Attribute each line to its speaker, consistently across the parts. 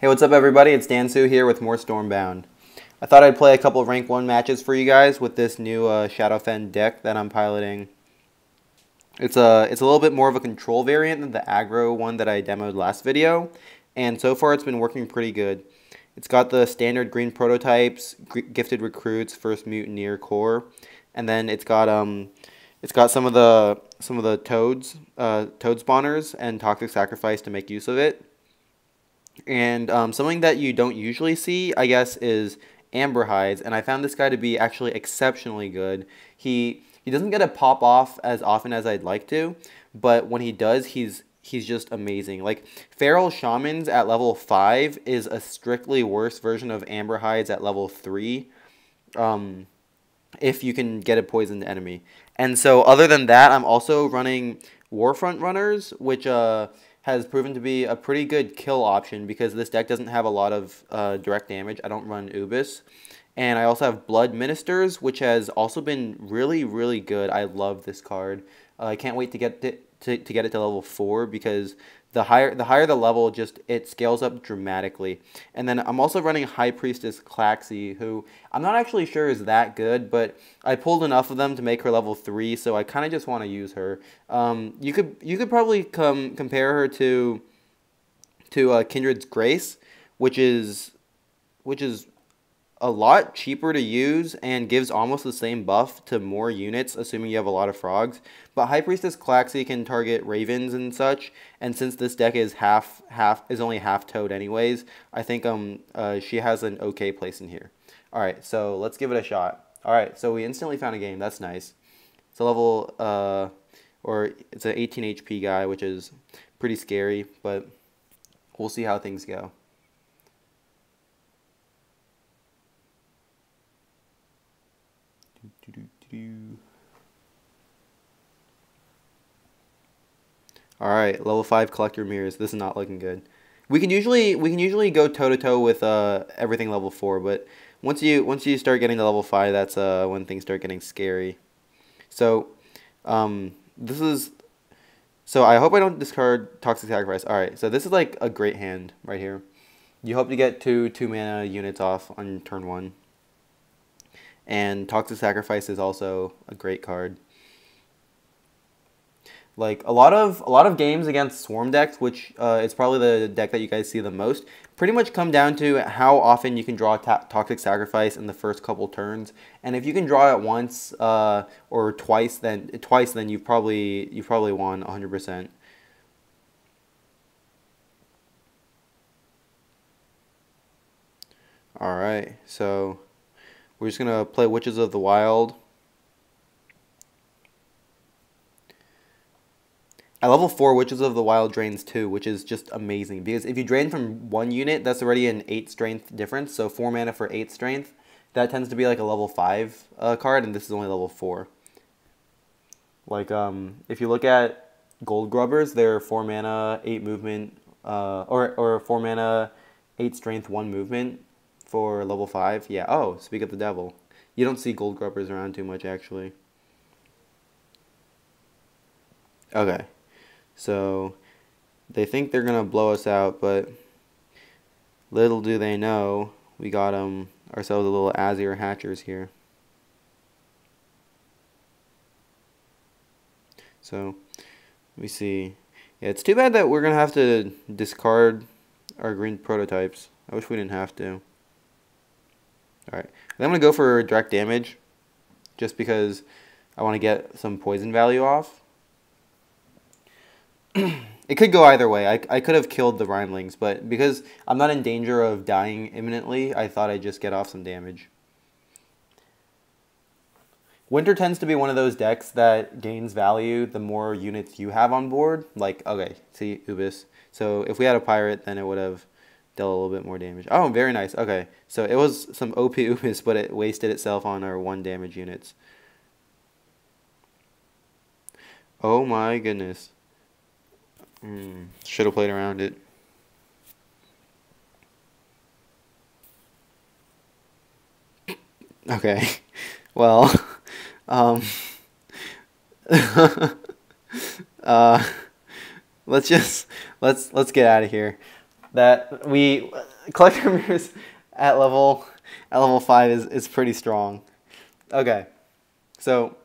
Speaker 1: Hey, what's up everybody? It's Dansu here with more Stormbound. I thought I'd play a couple of rank 1 matches for you guys with this new Shadowfen deck that I'm piloting. It's a little bit more of a control variant than the aggro one that I demoed last video, and so far it's been working pretty good. It's got the standard green prototypes, gifted recruits, first mutineer core, and then it's got some of the toad spawners and toxic sacrifice to make use of it. And something that you don't usually see, I guess, is Amberhides, and I found this guy to be actually exceptionally good. He doesn't get to pop off as often as I'd like to, but when he does, he's just amazing. Like, Feral Shamans at level 5 is a strictly worse version of Amberhides at level 3, if you can get a poisoned enemy. And so, other than that, I'm also running Warfront Runners, which has proven to be a pretty good kill option because this deck doesn't have a lot of direct damage. I don't run Ubis. And I also have Blood Ministers, which has also been really, really good. I love this card. I can't wait to get it to get it to level 4 because the higher the level, just it scales up dramatically. And then I'm also running High Priestess Klaxi, who I'm not actually sure is that good, but I pulled enough of them to make her level 3, so I kind of just want to use her. You could probably compare her to Kindred's Grace, which is a lot cheaper to use and gives almost the same buff to more units, assuming you have a lot of frogs. But High Priestess Klaxi can target ravens and such, and since this deck is only half toad anyways, I think she has an okay place in here. All right, so let's give it a shot. All right, so we instantly found a game. That's nice. It's a level or it's an 18 HP guy, which is pretty scary, but we'll see how things go. Alright, level 5 Collector Mirrors. This is not looking good. We can usually go toe to toe with everything level 4, but once you start getting to level 5, that's when things start getting scary. So I hope I don't discard Toxic Sacrifice. Alright, so this is like a great hand right here. You hope to get two mana units off on turn 1. And Toxic Sacrifice is also a great card. Like a lot of games against Swarm decks, which is probably the deck that you guys see the most, pretty much come down to how often you can draw Toxic Sacrifice in the first couple turns. And if you can draw it once or twice, then you've probably won 100%. All right, so we're just gonna play Witches of the Wild. At level 4, Witches of the Wild drains 2, which is just amazing. Because if you drain from 1 unit, that's already an 8 strength difference. So 4 mana for 8 strength. That tends to be like a level 5 card, and this is only level 4. Like, if you look at Gold Grubbers, they're 4 mana, 8 movement, or 4 mana, 8 strength, 1 movement for level 5. Yeah, oh, speak of the devil. You don't see Gold Grubbers around too much, actually. Okay. So, they think they're going to blow us out, but little do they know, we got ourselves a little Azir Hatchers here. So, we see. Yeah, it's too bad that we're going to have to discard our green prototypes. I wish we didn't have to. Alright, then I'm going to go for direct damage, just because I want to get some poison value off. It could go either way. I could have killed the Rhinelings, but because I'm not in danger of dying imminently, I thought I'd just get off some damage. Winter tends to be one of those decks that gains value the more units you have on board. Like, okay, see, Ubis. So if we had a pirate, then it would have dealt a little bit more damage. Oh, very nice. Okay, so it was some OP Ubis, but it wasted itself on our 1 damage units. Oh my goodness. Should have played around it. Okay. Well, let's get out of here. that we collector mirrors at level 5 is pretty strong. Okay, so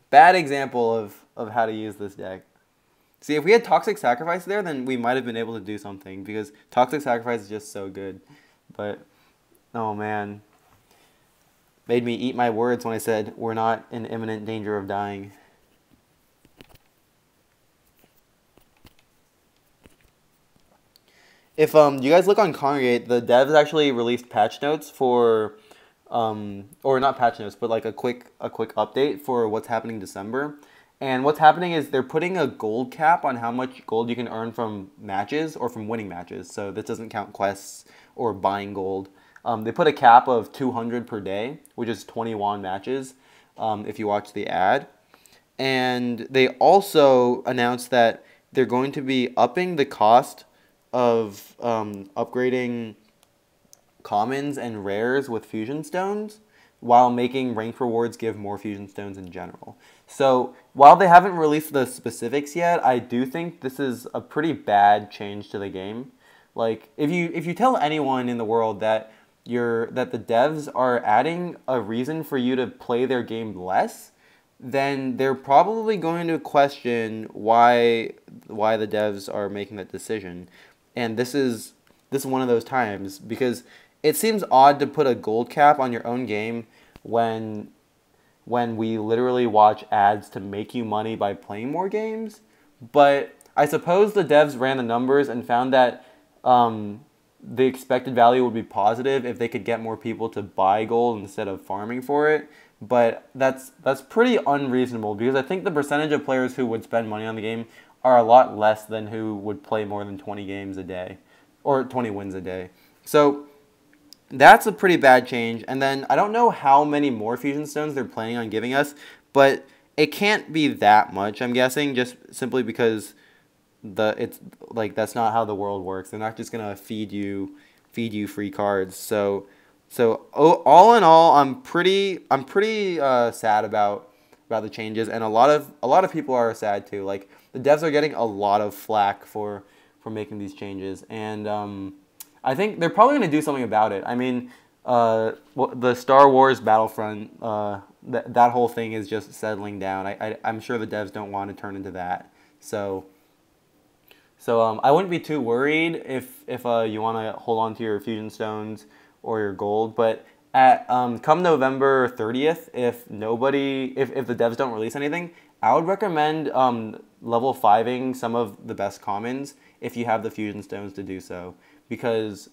Speaker 1: bad example of how to use this deck. See, if we had Toxic Sacrifice there, then we might have been able to do something, because Toxic Sacrifice is just so good. But, oh man. Made me eat my words when I said we're not in imminent danger of dying. If you guys look on Congregate, the devs actually released patch notes for, or not patch notes, but like a quick update for what's happening in December. And what's happening is they're putting a gold cap on how much gold you can earn from matches or from winning matches. So this doesn't count quests or buying gold. They put a cap of 200 per day, which is 21 matches, if you watch the ad. And they also announced that they're going to be upping the cost of upgrading commons and rares with fusion stones, while making ranked rewards give more fusion stones in general. So while they haven't released the specifics yet, I do think this is a pretty bad change to the game. Like, if you tell anyone in the world that the devs are adding a reason for you to play their game less, then they're probably going to question why the devs are making that decision. And this is one of those times, because it seems odd to put a gold cap on your own game when we literally watch ads to make you money by playing more games. But I suppose the devs ran the numbers and found that the expected value would be positive if they could get more people to buy gold instead of farming for it. But that's pretty unreasonable, because I think the percentage of players who would spend money on the game are a lot less than who would play more than 20 games a day, or 20 wins a day. So that's a pretty bad change. And then I don't know how many more fusion stones they're planning on giving us, but it can't be that much, I'm guessing, just simply because it's like that's not how the world works. They're not just gonna feed you free cards. So all in all, I'm pretty sad about the changes, and a lot of people are sad too. Like, the devs are getting a lot of flack for making these changes, and I think they're probably going to do something about it. I mean, the Star Wars Battlefront, that whole thing is just settling down. I'm sure the devs don't want to turn into that. So I wouldn't be too worried if you want to hold on to your fusion stones or your gold. But at come November 30th, if the devs don't release anything, I would recommend level 5ing some of the best commons if you have the fusion stones to do so. Because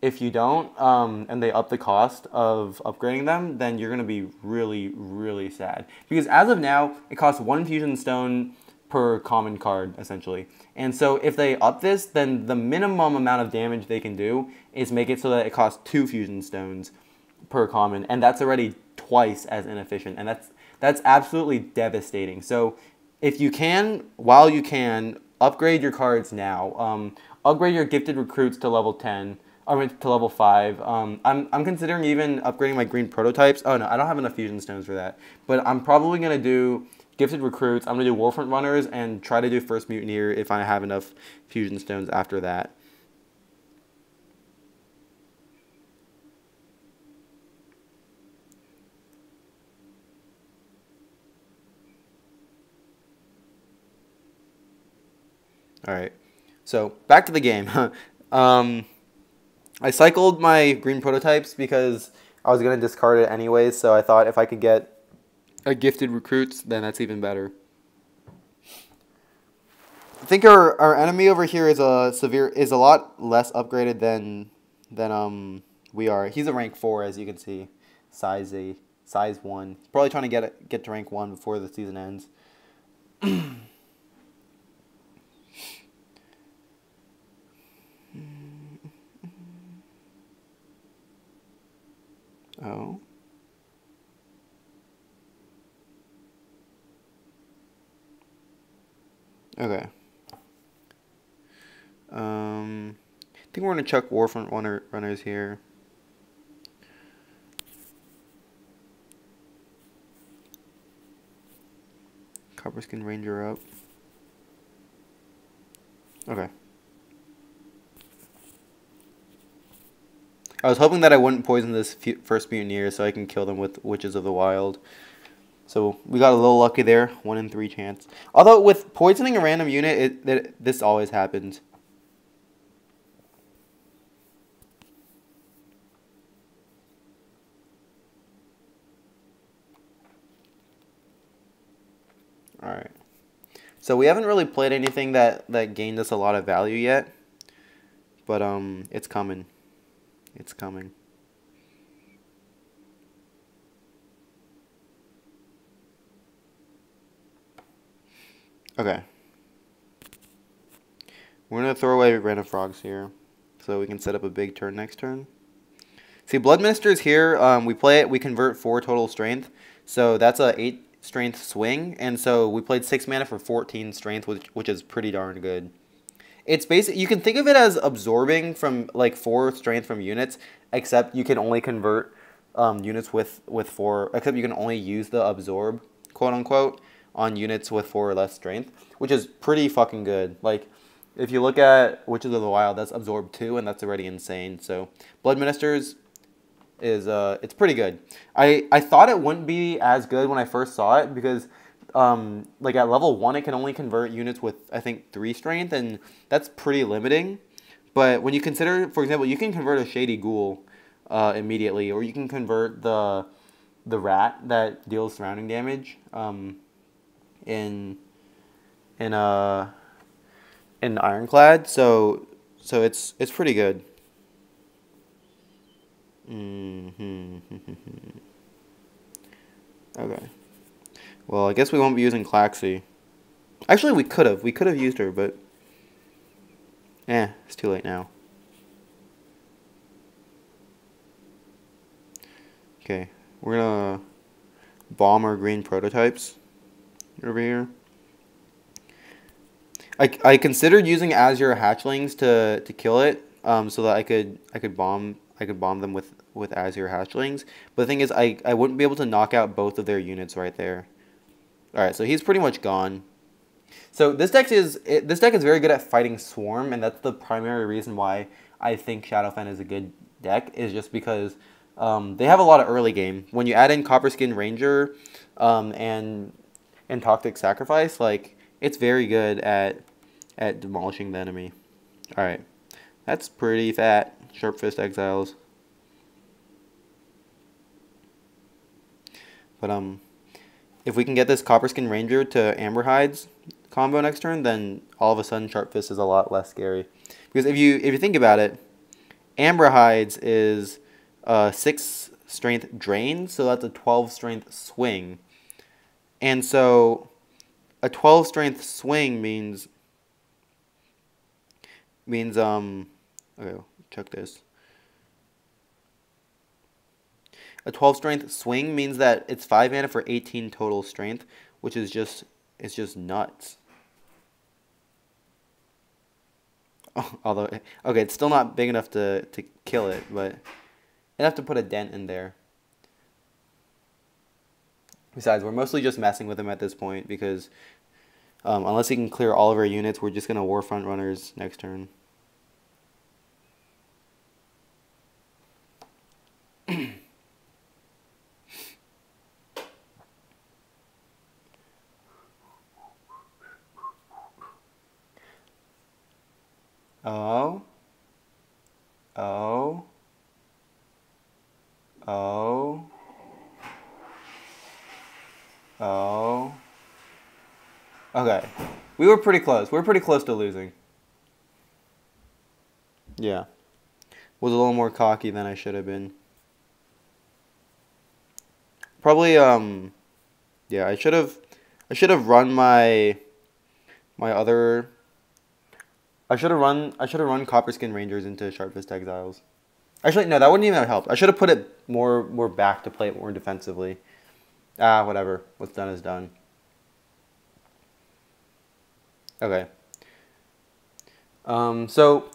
Speaker 1: if you don't, and they up the cost of upgrading them, then you're going to be really, really sad. Because as of now, it costs 1 fusion stone per common card, essentially. And so if they up this, then the minimum amount of damage they can do is make it so that it costs 2 fusion stones per common. And that's already twice as inefficient. And that's absolutely devastating. So if you can, while you can, upgrade your cards now. Upgrade your gifted recruits to level 10, or to level 5. I'm considering even upgrading my green prototypes. Oh no, I don't have enough fusion stones for that. But I'm probably going to do gifted recruits. I'm going to do warfront runners and try to do first mutineer if I have enough fusion stones after that. Alright, so back to the game. I cycled my green prototypes because I was going to discard it anyways, so I thought if I could get a gifted recruits, then that's even better. I think our enemy over here is a lot less upgraded than we are. He's a rank 4, as you can see, size 1. He's probably trying to get to rank 1 before the season ends. Oh. Okay. I think we're gonna chuck warfront runners here. Copperskin Ranger up. Okay. I was hoping that I wouldn't poison this first mutineer so I can kill them with Witches of the Wild. So we got a little lucky there, 1 in 3 chance. Although with poisoning a random unit, this always happens. Alright. So we haven't really played anything that gained us a lot of value yet. But it's coming. It's coming. Okay. We're going to throw away random frogs here. So we can set up a big turn next turn. See, Blood Ministers here, we play it, we convert 4 total strength. So that's a 8 strength swing. And so we played 6 mana for 14 strength, which is pretty darn good. It's basically, you can think of it as absorbing from like 4 strength from units, except you can only convert units with 4, except you can only use the absorb, quote unquote, on units with 4 or less strength, which is pretty fucking good. Like, if you look at Witches of the Wild, that's absorb 2, and that's already insane. So, Blood Ministers is, it's pretty good. I thought it wouldn't be as good when I first saw it, because like at level 1 it can only convert units with I think 3 strength, and that's pretty limiting. But when you consider, for example, you can convert a Shady Ghoul immediately, or you can convert the rat that deals surrounding damage in Ironclad, so it's pretty good. Okay. Well, I guess we won't be using Klaxi. Actually, we could have. We could have used her, but it's too late now. Okay, we're gonna bomb our green prototypes over here. I considered using Azure Hatchlings to kill it, so that I could bomb them with Azure Hatchlings. But the thing is, I wouldn't be able to knock out both of their units right there. All right, so he's pretty much gone. So this deck is very good at fighting Swarm, and that's the primary reason why I think Shadowfen is a good deck, is just because they have a lot of early game. When you add in Copperskin Ranger and Toxic Sacrifice, like, it's very good at demolishing the enemy. All right, that's pretty fat. Sharp Fist Exiles. But if we can get this Copperskin Ranger to Amberhides combo next turn, then all of a sudden Sharp Fist is a lot less scary. Because if you think about it, Amberhides is 6 strength drain, so that's a 12 strength swing. And so a 12 strength swing means okay, check this. A 12 strength swing means that it's 5 mana for 18 total strength, which is just nuts. Oh, although, okay, it's still not big enough to kill it, but enough to put a dent in there. Besides, we're mostly just messing with him at this point, because unless he can clear all of our units, we're just going to Warfront Runners next turn. Oh. Oh. Oh. Oh. Okay. We were pretty close. We were pretty close to losing. Yeah. Was a little more cocky than I should have been. Probably yeah, I should have run my other I should have run Copperskin Rangers into Sharp Fist Exiles. Actually, no, that wouldn't even have helped. I should have put it more back to play it more defensively. Ah, whatever. What's done is done. Okay. So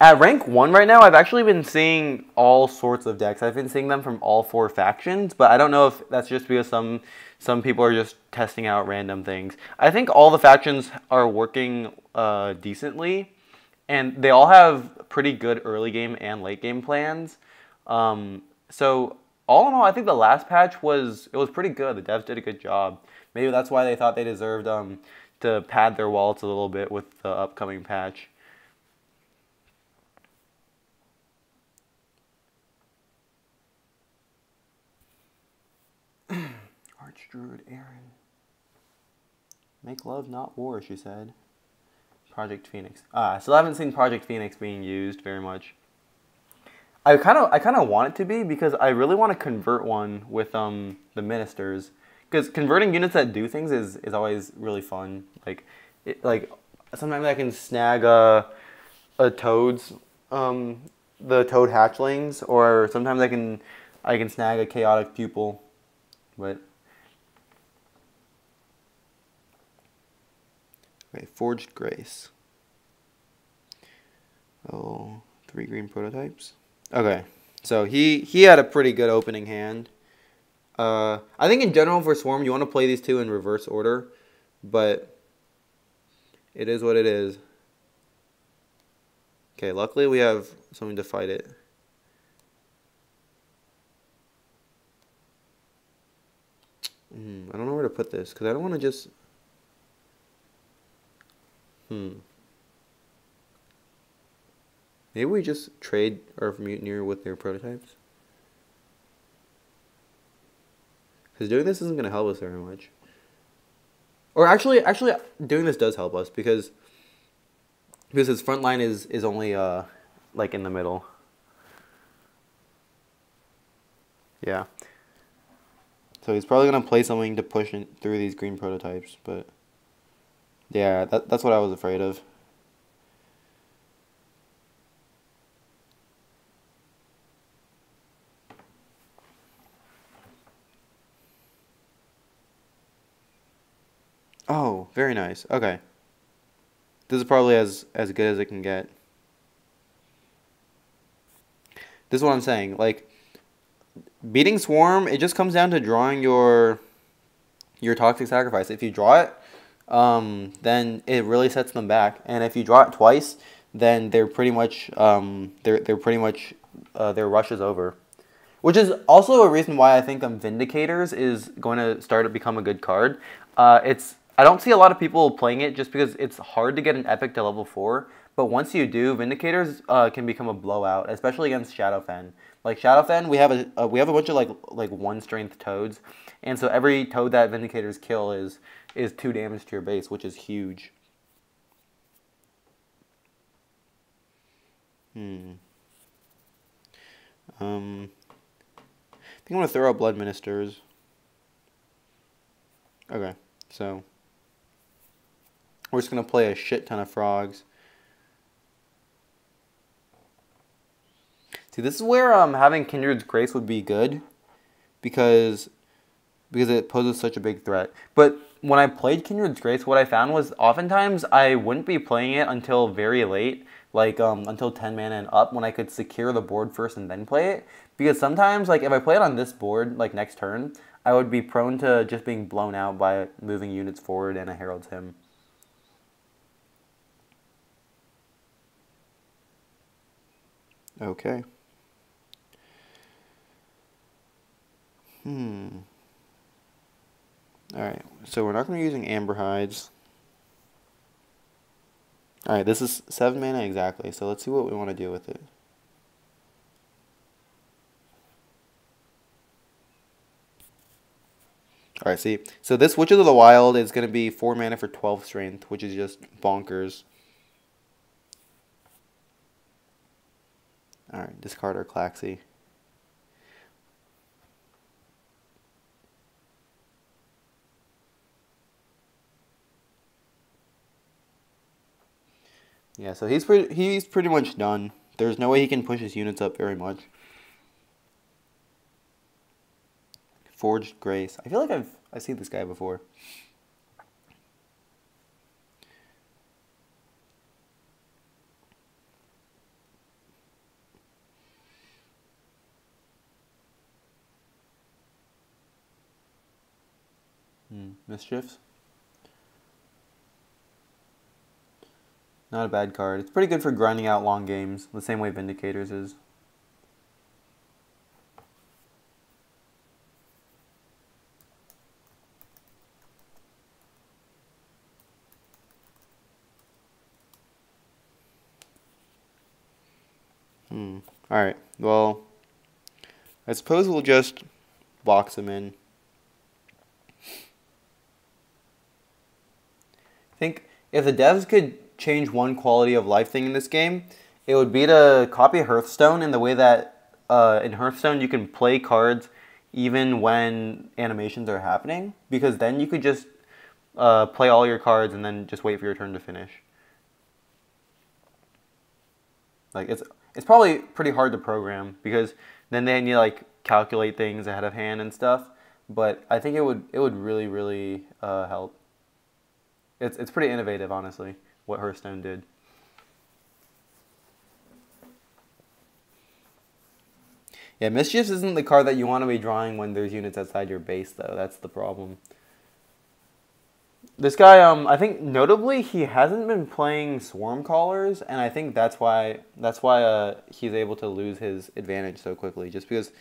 Speaker 1: at rank 1 right now, I've actually been seeing all sorts of decks. I've been seeing them from all 4 factions, but I don't know if that's just because some people are just testing out random things. I think all the factions are working decently, and they all have pretty good early game and late game plans. So all in all, I think the last patch was pretty good. The devs did a good job. Maybe that's why they thought they deserved to pad their wallets a little bit with the upcoming patch. Archdruid Aaron. Make love, not war, she said. Project Phoenix. I still haven't seen Project Phoenix being used very much. I kind of want it to be because I really want to convert one with the ministers, because converting units that do things is always really fun. Like sometimes I can snag a toad's the toad hatchlings, or sometimes I can snag a chaotic pupil, but okay, Forged Grace. Oh, 3 green prototypes. Okay, so he had a pretty good opening hand. I think in general for Swarm you want to play these two in reverse order, but it is what it is. Okay, luckily we have something to fight it. I don't know where to put this because I don't want to just. Maybe we just trade our mutineer with their prototypes. Because doing this isn't going to help us very much. Or actually, doing this does help us because his front line is only like in the middle. Yeah. So he's probably going to play something to push through these green prototypes, but yeah, that's what I was afraid of. Oh, very nice. Okay. This is probably as good as it can get. This is what I'm saying. Like, beating Swarm, it just comes down to drawing your Toxic Sacrifice. If you draw it, then it really sets them back. And if you draw it twice, then they're pretty much their rush is over. Which is also a reason why I think Vindicators is going to start to become a good card. I don't see a lot of people playing it just because it's hard to get an epic to level 4. But once you do, Vindicators can become a blowout, especially against Shadowfen. Like Shadowfen, we have a bunch of like 1 strength toads, and so every toad that Vindicators kill is 2 damage to your base, which is huge. I think I'm gonna throw out Blood Ministers. Okay, so we're just gonna play a shit ton of frogs. See, this is where having Kindred's Grace would be good, because it poses such a big threat. But when I played Kindred's Grace, what I found was oftentimes I wouldn't be playing it until very late, like until 10 mana and up, when I could secure the board first and then play it. Because sometimes, like if I play it on this board, like next turn, I would be prone to just being blown out by moving units forward and a Herald's Hymn. Okay. Alright, so we're not going to be using Amberhides. Alright, this is 7 mana exactly, so let's see what we want to do with it. Alright, see, so this Witches of the Wild is going to be 4 mana for 12 strength, which is just bonkers. Alright, discard our Klaxi. Yeah, so he's pretty much done. There's no way he can push his units up very much. Forged Grace. I feel like I've seen this guy before. Mischiefs. Not a bad card. It's pretty good for grinding out long games, the same way Vindicators is. Alright, well, I suppose we'll just box him in. I think if the devs could change one quality of life thing in this game, it would be to copy Hearthstone in the way that in Hearthstone you can play cards even when animations are happening, because then you could just play all your cards and then just wait for your turn to finish. Like it's probably pretty hard to program because then they need to like calculate things ahead of hand and stuff. But I think it would really help. It's pretty innovative, honestly, what Hearthstone did. Yeah, Mischiefs isn't the card that you want to be drawing when there's units outside your base, though. That's the problem. This guy, I think notably he hasn't been playing Swarm Callers, and I think that's why he's able to lose his advantage so quickly. Just because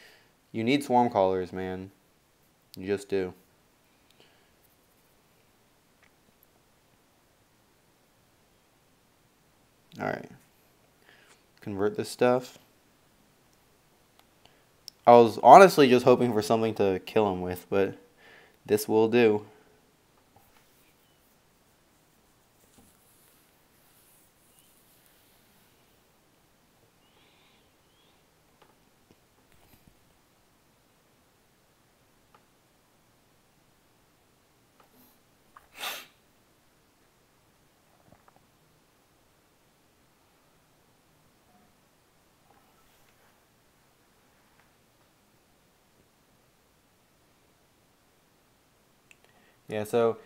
Speaker 1: you need Swarm Callers, man. You just do. All right. Convert this stuff. I was honestly just hoping for something to kill him with, but this will do. Yeah, so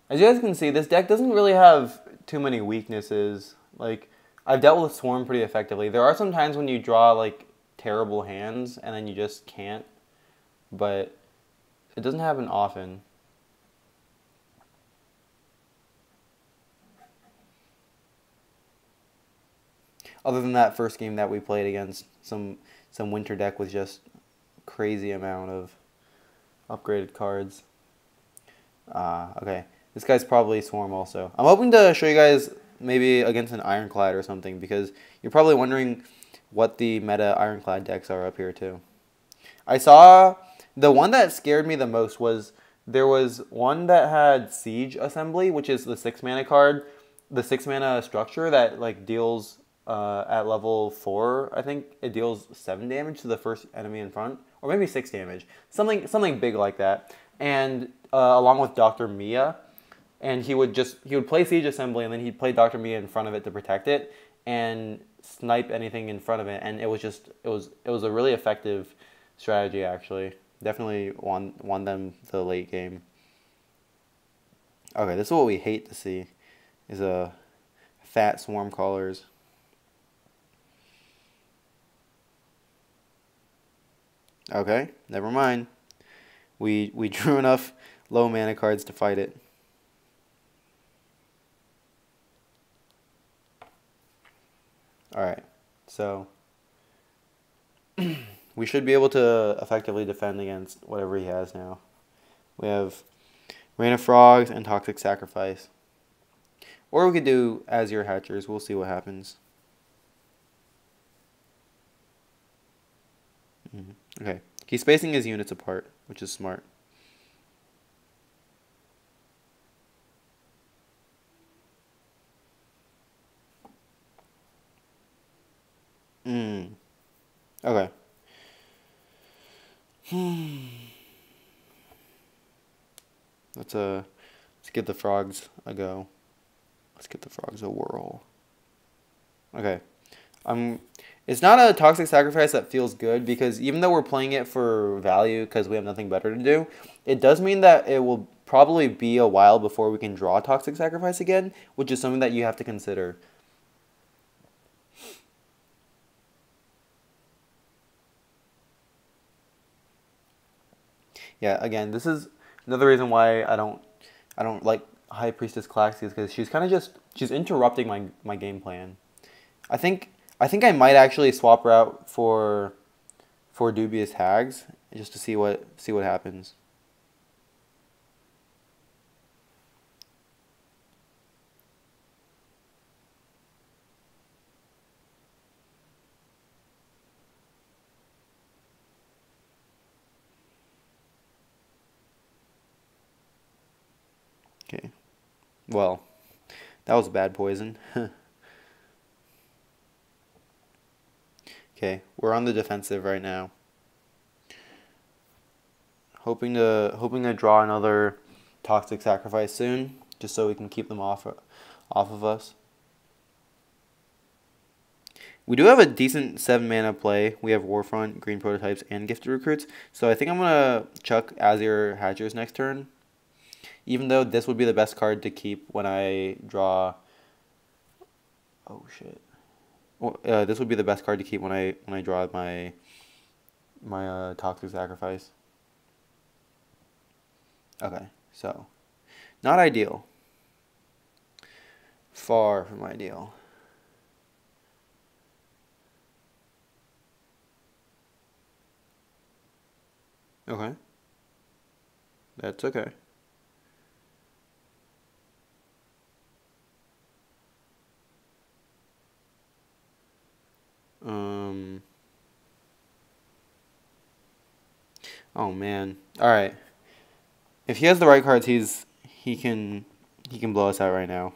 Speaker 1: as you guys can see, this deck doesn't really have too many weaknesses. Like, I've dealt with Swarm pretty effectively. There are some times when you draw, like, terrible hands, and then you just can't. But it doesn't happen often. Other than that first game that we played against some winter deck with just crazy amount of upgraded cards. Okay. This guy's probably Swarm also. I'm hoping to show you guys maybe against an Ironclad or something, because you're probably wondering what the meta Ironclad decks are up here too. I saw the one that scared me the most was there was one that had Siege Assembly, which is the 6-mana card, the 6-mana structure that like deals at level 4. I think it deals 7 damage to the first enemy in front, or maybe 6 damage, something big like that. And along with Dr. Mia, and he would play Siege Assembly, and then he'd play Dr. Mia in front of it to protect it and snipe anything in front of it, and it was a really effective strategy actually. Definitely won them the late game. Okay, this is what we hate to see, is a fat Swarm Callers. Okay, never mind. We drew enough low mana cards to fight it. Alright, so we should be able to effectively defend against whatever he has now. We have Rain of Frogs and Toxic Sacrifice. Or we could do Azure Hatchers. We'll see what happens. Okay. He's spacing his units apart, which is smart. Okay. Let's give the frogs a go. Let's give the frogs a whirl. Okay. It's not a Toxic Sacrifice that feels good, because even though we're playing it for value because we have nothing better to do, it does mean that it will probably be a while before we can draw Toxic Sacrifice again, which is something that you have to consider. Yeah, again, this is another reason why I don't like High Priestess Klaxi, is because she's interrupting my game plan. I think I might actually swap her out for Dubious Hags just to see what happens. Okay. Well, that was bad poison. Okay, we're on the defensive right now. Hoping to draw another toxic sacrifice soon, just so we can keep them off of us. We do have a decent 7 mana play. We have Warfront, Green Prototypes, and Gifted Recruits. So I think I'm gonna chuck Azir Hatchers next turn. Even though this would be the best card to keep when I draw. Oh shit. Well, this would be the best card to keep when I draw my Toxic Sacrifice. Okay, so not ideal. Far from ideal. Okay. That's okay. Oh man. All right. If he has the right cards, he can blow us out right now.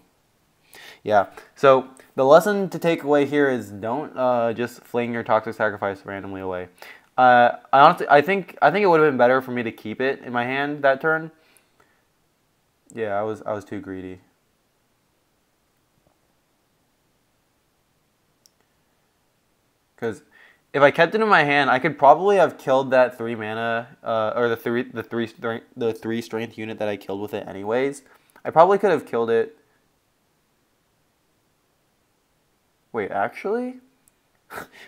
Speaker 1: Yeah. So the lesson to take away here is don't just fling your Toxic Sacrifice randomly away. I think it would have been better for me to keep it in my hand that turn. Yeah, I was too greedy. Because if I kept it in my hand, I could probably have killed that 3 mana or the three strength unit that I killed with it anyways. I probably could have killed it. Wait, actually?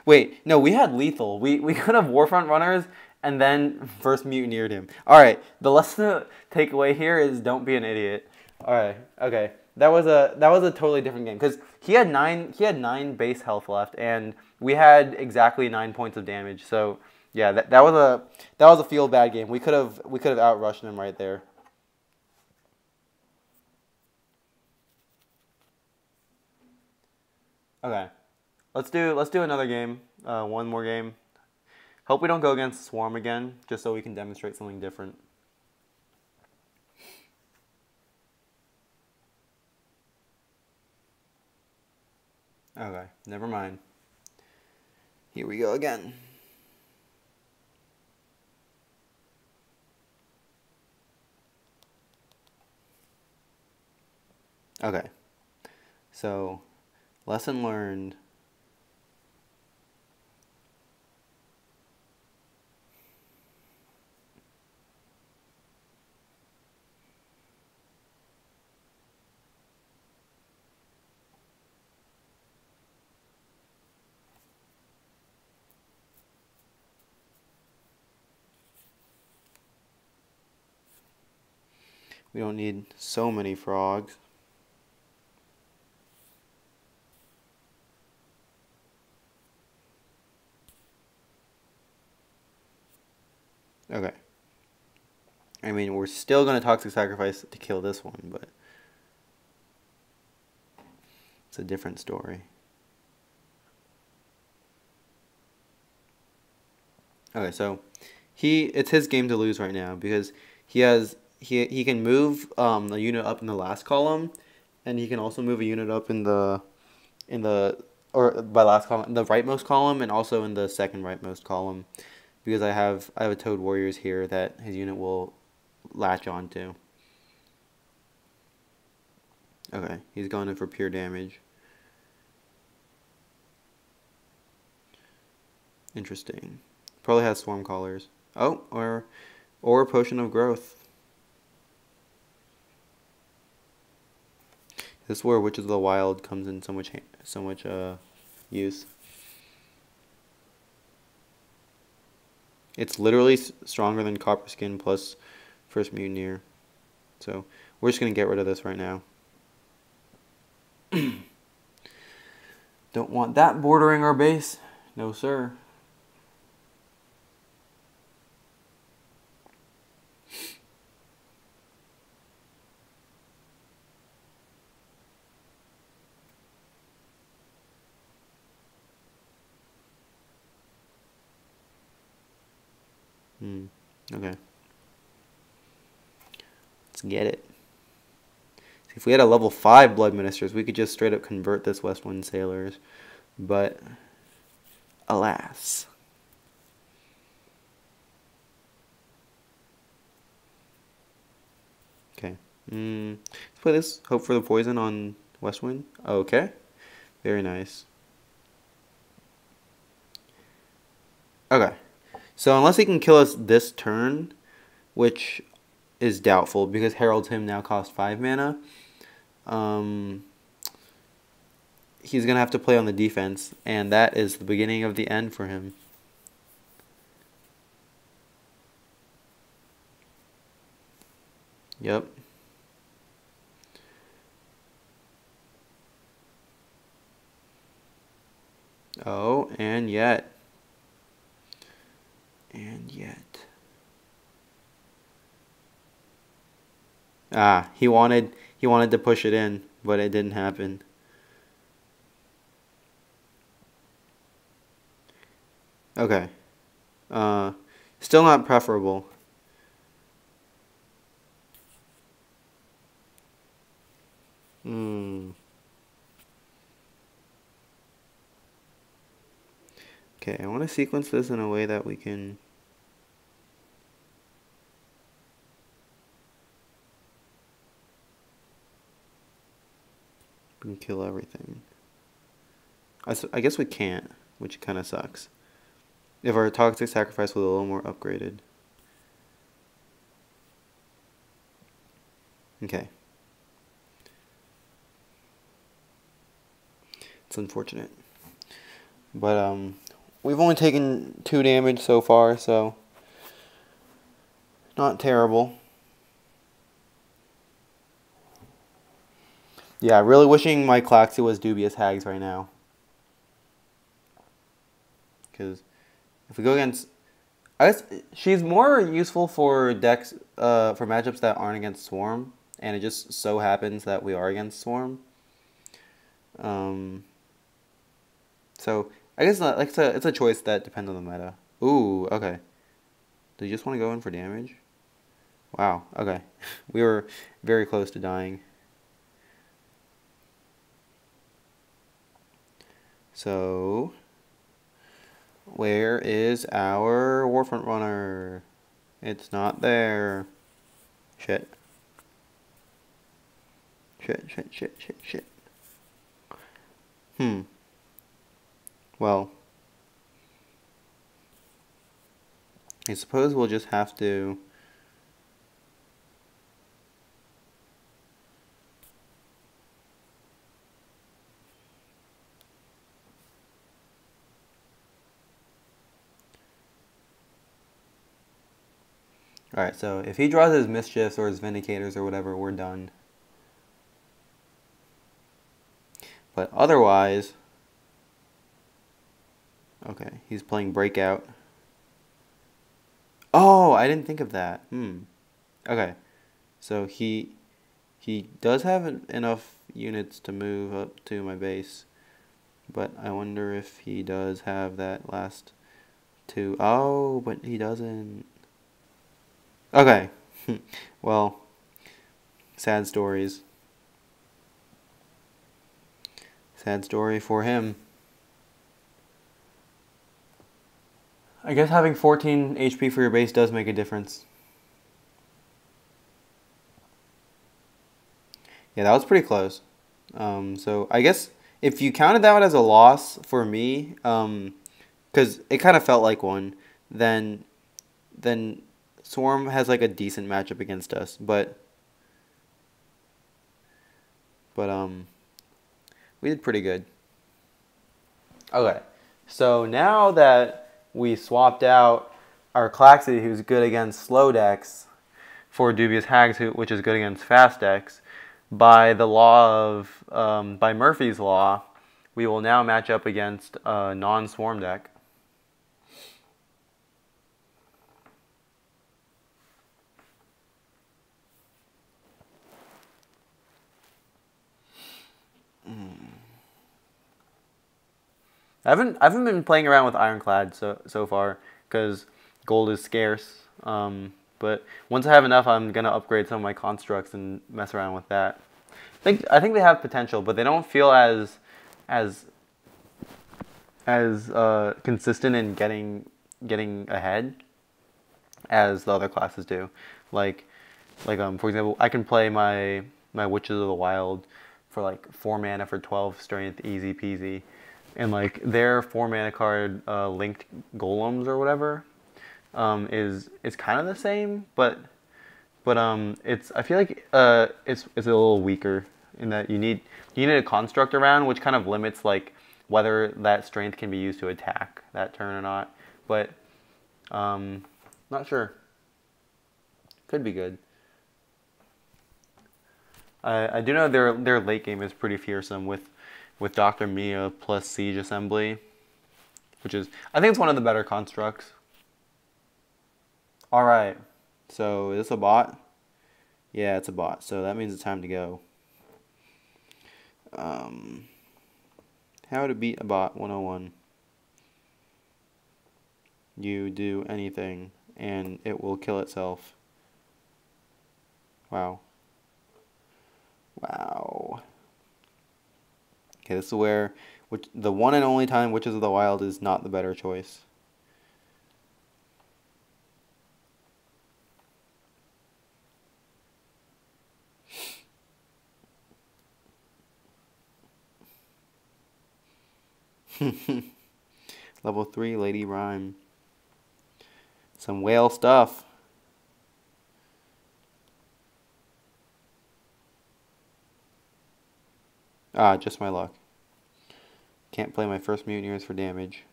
Speaker 1: Wait, no, we had lethal. We could have Warfront runners and then first mutineered him. All right, the lesson to take away here is don't be an idiot. All right, okay. That was a totally different game because he had nine base health left and we had exactly 9 points of damage. So yeah, that was a feel bad game. We could have outrushed him right there. Okay, let's do another game. One more game. Hope we don't go against Swarm again, just so we can demonstrate something different. Okay, never mind. Here we go again. Okay. So, lesson learned. We don't need so many frogs. Okay. I mean, we're still going to Toxic Sacrifice to kill this one, but it's a different story. Okay, so it's his game to lose right now because he can move a unit up in the last column, and he can also move a unit up in the or by last column, the rightmost column, and also in the second rightmost column, because I have a Toad Warriors here that his unit will latch onto. Okay, he's going in for pure damage. Interesting. Probably has Swarm Callers. Oh, or Potion of Growth. This is where Witches of the Wild comes in so much use. It's literally stronger than Copper Skin plus First Mutineer. So we're just gonna get rid of this right now. Don't want that bordering our base. No, sir. Okay. Let's get it. If we had a level 5 Blood Ministers, we could just straight up convert this West Wind Sailors. But, alas. Okay. Let's play this. Hope for the poison on West Wind. Okay. Very nice. Okay. So unless he can kill us this turn, which is doubtful because Herald's Hymn now costs 5 mana, he's going to have to play on the defense, and that is the beginning of the end for him. Yep. Oh, and yet. And yet. Ah, he wanted to push it in, but it didn't happen. Okay. Still not preferable. Okay, I want to sequence this in a way that we can kill everything. I guess we can't, which kind of sucks. If our Toxic Sacrifice was a little more upgraded. Okay. It's unfortunate. But, we've only taken 2 damage so far, so not terrible. Yeah, really wishing my Klaxi was Dubious Hags right now. Because if we go against... I guess she's more useful for decks, for matchups that aren't against Swarm. And it just so happens that we are against Swarm. So, I guess like it's a choice that depends on the meta. Ooh, okay. Do you just want to go in for damage? Wow, okay. We were very close to dying. So, where is our Warfront runner? It's not there. Shit. Shit. Well, I suppose we'll just have to... Alright, so if he draws his Mischiefs or his Vindicators or whatever, we're done. But otherwise... Okay, he's playing Breakout. Oh, I didn't think of that. Okay, so he does have enough units to move up to my base. But I wonder if he does have that last 2. Oh, but he doesn't. Okay. Well, sad stories. Sad story for him. I guess having 14 HP for your base does make a difference. Yeah, that was pretty close. So I guess if you counted that as a loss for me, because it kind of felt like one, then Swarm has like a decent matchup against us, but we did pretty good. Okay, so now that we swapped out our Klaxi, who's good against slow decks, for Dubious Hags, which is good against fast decks, by the law of by Murphy's Law, we will now match up against a non-swarm deck. I haven't been playing around with Ironclad so far because gold is scarce. But once I have enough, I'm gonna upgrade some of my constructs and mess around with that. I think they have potential, but they don't feel as consistent in getting ahead as the other classes do. Like for example, I can play my Witches of the Wild for like 4 mana for 12 strength, easy peasy, and like their 4 mana card linked golems or whatever is kind of the same, but it's I feel like it's a little weaker in that you need a construct around, which kind of limits like whether that strength can be used to attack that turn or not. But not sure. Could be good. I do know their late game is pretty fearsome with Dr. Mia plus Siege Assembly, which is I think it's one of the better constructs. All right. So is this a bot? Yeah, it's a bot. So that means it's time to go. How to beat a bot 101. You do anything and it will kill itself. Wow. Wow. Okay, this is where the one and only time Witches of the Wild is not the better choice. Level 3 Lady Rhyme. Some whale stuff. Ah, just my luck. Can't play my first Mutineers for damage.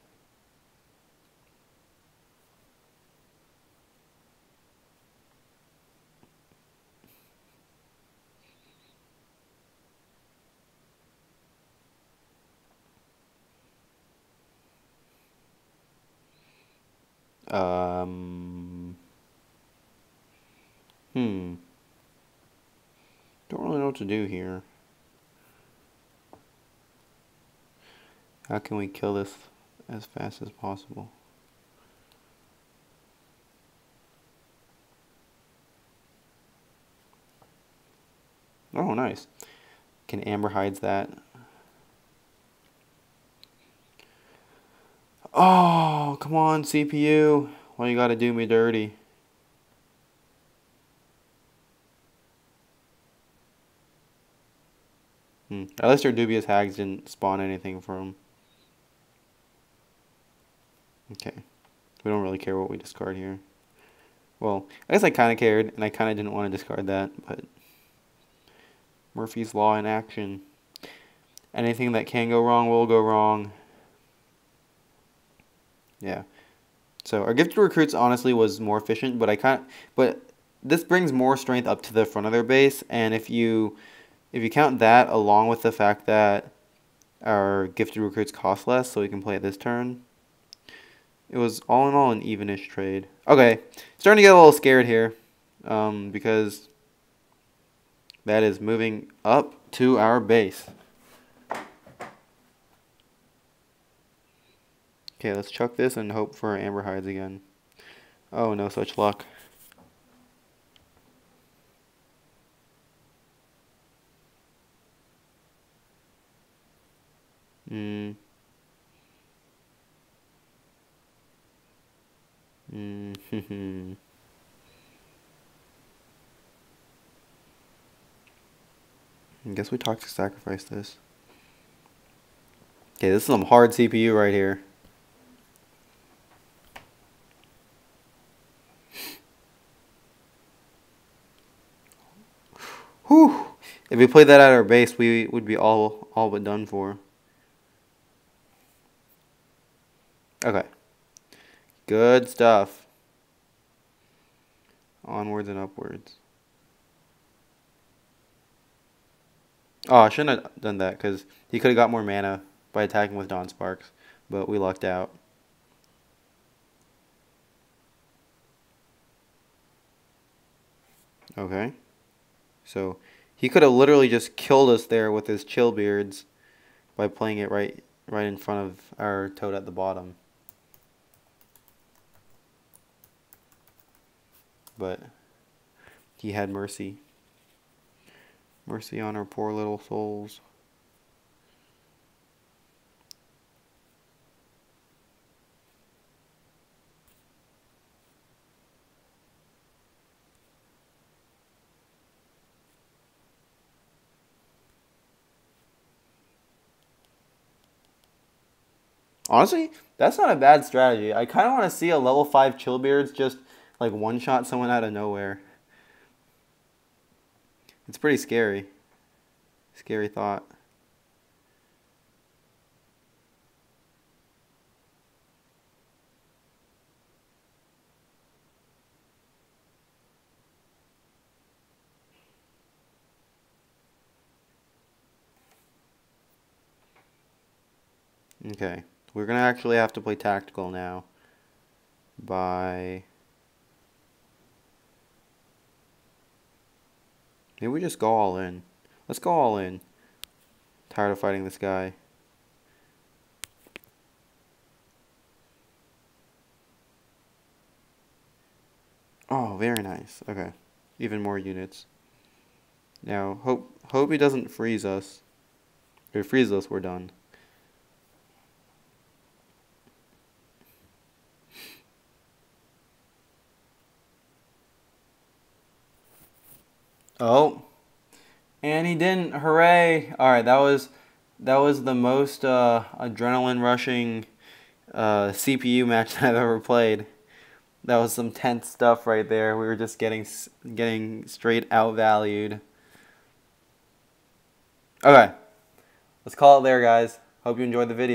Speaker 1: Don't really know what to do here. How can we kill this as fast as possible? Oh, nice. Can Amberhides that? Oh, come on, CPU. Why you gotta do me dirty? At least our Dubious Hags didn't spawn anything for him. Okay. We don't really care what we discard here. Well, I guess I kind of cared, and I kind of didn't want to discard that, but Murphy's Law in action. Anything that can go wrong will go wrong. Yeah. So our Gifted Recruits honestly was more efficient, but this brings more strength up to the front of their base, and if you count that along with the fact that our Gifted Recruits cost less, so we can play it this turn, it was all in all an evenish trade. Okay, starting to get a little scared here, because that is moving up to our base. Okay, let's chuck this and hope for Amberhides again. Oh, no such luck. I guess we Toxic Sacrifice this. Okay, this is some hard CPU right here. Whew! If we played that at our base, we would be all but done for. Okay. Good stuff. Onwards and upwards. Oh, I shouldn't have done that, because he could have got more mana by attacking with Dawn Sparks, but we lucked out. Okay. So, he could have literally just killed us there with his Chill Beards by playing it right in front of our Toad at the bottom. But he had mercy. Mercy on our poor little souls. Honestly, that's not a bad strategy. I kind of want to see a level 5 Chillbeards just like one-shot someone out of nowhere. It's pretty scary. Scary thought. Okay, we're gonna actually have to play tactical now. Maybe we just go all in. Let's go all in. Tired of fighting this guy. Oh, very nice. Okay, even more units. Now, hope he doesn't freeze us. If he freezes us, we're done. Oh, and he didn't. Hooray! All right, that was the most adrenaline rushing CPU match that I've ever played. That was some tense stuff right there. We were just getting straight outvalued. Okay, let's call it there, guys. Hope you enjoyed the video.